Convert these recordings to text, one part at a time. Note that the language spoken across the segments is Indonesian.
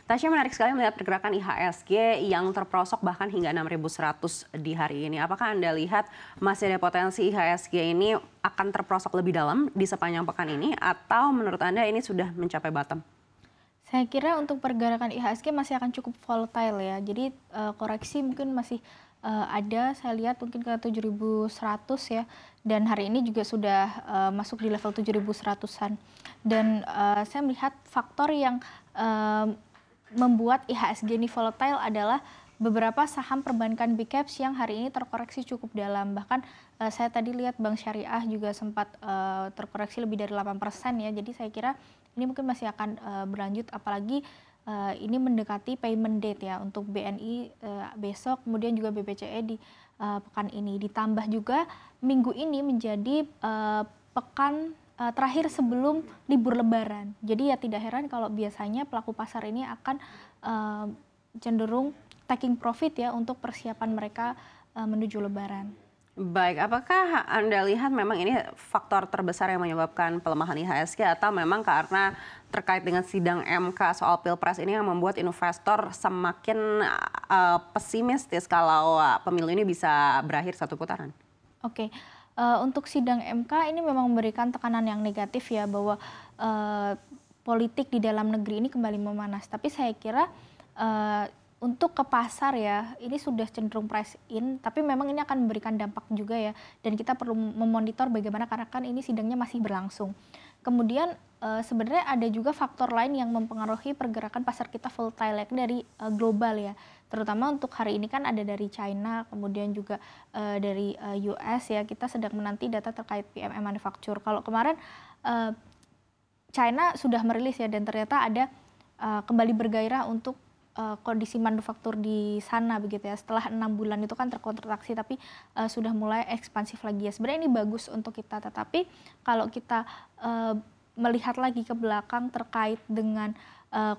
Tasya, menarik sekali melihat pergerakan IHSG yang terprosok bahkan hingga 6.100 di hari ini. Apakah Anda lihat masih ada potensi IHSG ini akan terprosok lebih dalam di sepanjang pekan ini, atau menurut Anda ini sudah mencapai bottom? Saya kira untuk pergerakan IHSG masih akan cukup volatile ya. Jadi koreksi mungkin masih ada, saya lihat mungkin ke 7.100 ya. Dan hari ini juga sudah masuk di level 7.100-an. Dan saya melihat faktor yang membuat IHSG ini volatile adalah beberapa saham perbankan big caps yang hari ini terkoreksi cukup dalam. Bahkan saya tadi lihat Bank Syariah juga sempat terkoreksi lebih dari 8% ya. Jadi saya kira ini mungkin masih akan berlanjut, apalagi ini mendekati payment date ya untuk BNI besok, kemudian juga BBCE di pekan ini. Ditambah juga minggu ini menjadi pekan terakhir sebelum libur Lebaran. Jadi ya tidak heran kalau biasanya pelaku pasar ini akan cenderung taking profit ya untuk persiapan mereka menuju Lebaran. Baik, apakah Anda lihat memang ini faktor terbesar yang menyebabkan pelemahan IHSG, atau memang karena terkait dengan sidang MK soal Pilpres ini yang membuat investor semakin pesimistis kalau pemilu ini bisa berakhir satu putaran? Oke. Untuk sidang MK ini memang memberikan tekanan yang negatif ya, bahwa politik di dalam negeri ini kembali memanas. Tapi saya kira untuk ke pasar ya, ini sudah cenderung price in, tapi memang ini akan memberikan dampak juga ya. Dan kita perlu memonitor bagaimana, karena kan ini sidangnya masih berlangsung. Kemudian sebenarnya ada juga faktor lain yang mempengaruhi pergerakan pasar kita volatile dari global ya. Terutama untuk hari ini kan ada dari China, kemudian juga dari US ya. Kita sedang menanti data terkait PMI manufacture. Kalau kemarin China sudah merilis ya, dan ternyata ada kembali bergairah untuk kondisi manufaktur di sana begitu ya. Setelah 6 bulan itu kan terkontraksi, tapi sudah mulai ekspansif lagi ya. Sebenarnya ini bagus untuk kita, tetapi kalau kita melihat lagi ke belakang terkait dengan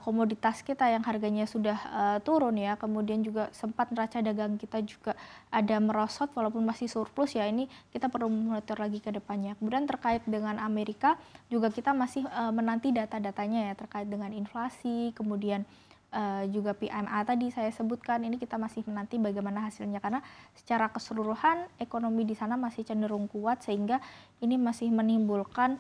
komoditas kita yang harganya sudah turun ya, kemudian juga sempat neraca dagang kita juga ada merosot walaupun masih surplus ya, ini kita perlu monitor lagi ke depannya. Kemudian terkait dengan Amerika juga kita masih menanti data-datanya ya, terkait dengan inflasi, kemudian juga PMI tadi saya sebutkan, ini kita masih menanti bagaimana hasilnya, karena secara keseluruhan ekonomi di sana masih cenderung kuat, sehingga ini masih menimbulkan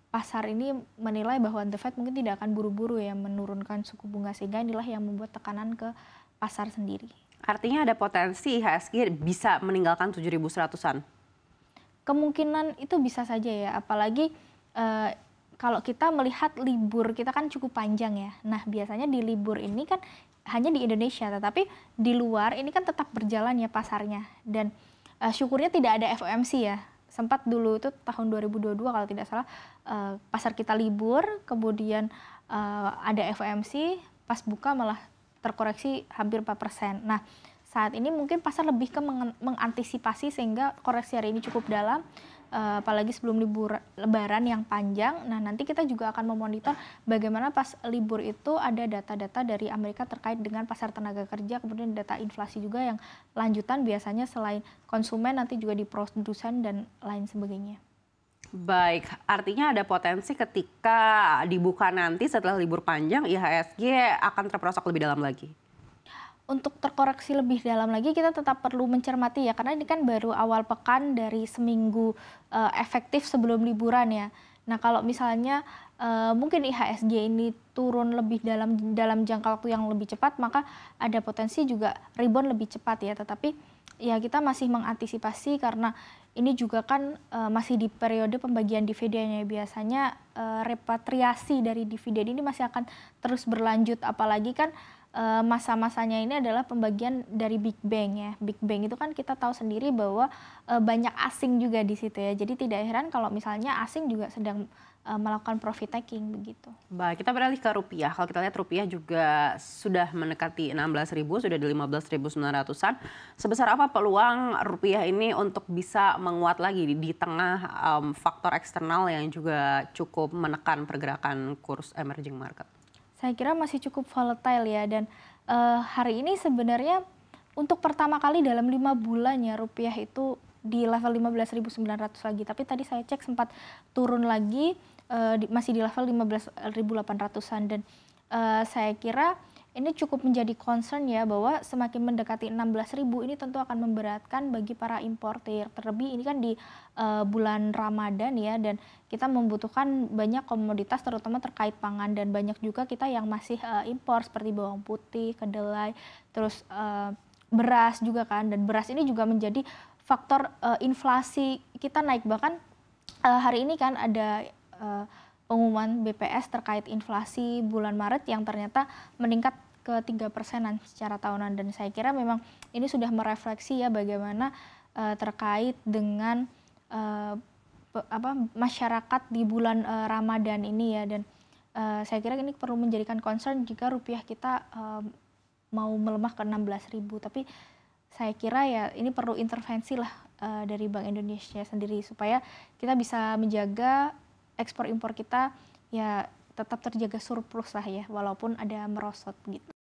pasar ini menilai bahwa The Fed mungkin tidak akan buru-buru ya menurunkan suku bunga, sehingga inilah yang membuat tekanan ke pasar sendiri. Artinya ada potensi IHSG bisa meninggalkan 7.100-an? Kemungkinan itu bisa saja ya, apalagi kalau kita melihat libur kita kan cukup panjang ya. Nah biasanya di libur ini kan hanya di Indonesia, tetapi di luar ini kan tetap berjalan ya pasarnya. Dan syukurnya tidak ada FOMC ya. Sempat dulu itu tahun 2022 kalau tidak salah pasar kita libur, kemudian ada FOMC, pas buka malah terkoreksi hampir 4%. Nah saat ini mungkin pasar lebih ke mengantisipasi, sehingga koreksi hari ini cukup dalam, apalagi sebelum libur Lebaran yang panjang. Nah nanti kita juga akan memonitor bagaimana pas libur itu ada data-data dari Amerika terkait dengan pasar tenaga kerja, kemudian data inflasi juga yang lanjutan biasanya selain konsumen nanti juga di produsen dan lain sebagainya. Baik, artinya ada potensi ketika dibuka nanti setelah libur panjang IHSG akan terperosok lebih dalam lagi? Untuk terkoreksi lebih dalam lagi kita tetap perlu mencermati ya, karena ini kan baru awal pekan dari seminggu efektif sebelum liburan ya. Nah kalau misalnya mungkin IHSG ini turun lebih dalam jangka waktu yang lebih cepat, maka ada potensi juga rebound lebih cepat ya. Tetapi ya kita masih mengantisipasi, karena ini juga kan masih di periode pembagian dividennya. Biasanya repatriasi dari dividen ini masih akan terus berlanjut, apalagi kan masa-masanya ini adalah pembagian dari Big Bang ya. Big Bang itu kan kita tahu sendiri bahwa banyak asing juga di situ ya. Jadi tidak heran kalau misalnya asing juga sedang melakukan profit taking begitu. Baik, kita beralih ke rupiah. Kalau kita lihat rupiah juga sudah mendekati 16.000, sudah di 15.900-an. Sebesar apa peluang rupiah ini untuk bisa menguat lagi di tengah faktor eksternal yang juga cukup menekan pergerakan kurs emerging market? Saya kira masih cukup volatile ya, dan hari ini sebenarnya untuk pertama kali dalam 5 bulan ya rupiah itu di level 15.900 lagi. Tapi tadi saya cek sempat turun lagi, masih di level 15.800-an, dan saya kira ini cukup menjadi concern ya, bahwa semakin mendekati 16.000 ini tentu akan memberatkan bagi para importir. Terlebih ini kan di bulan Ramadan ya, dan kita membutuhkan banyak komoditas terutama terkait pangan, dan banyak juga kita yang masih impor seperti bawang putih, kedelai, terus beras juga kan, dan beras ini juga menjadi faktor inflasi kita naik. Bahkan hari ini kan ada pengumuman BPS terkait inflasi bulan Maret yang ternyata meningkat ke 3%-an secara tahunan, dan saya kira memang ini sudah merefleksi ya bagaimana terkait dengan masyarakat di bulan Ramadan ini ya, dan saya kira ini perlu menjadikan concern jika rupiah kita mau melemah ke 16.000. Tapi saya kira ya ini perlu intervensi lah dari Bank Indonesia sendiri supaya kita bisa menjaga ekspor impor kita ya tetap terjaga surplus lah ya, walaupun ada merosot gitu.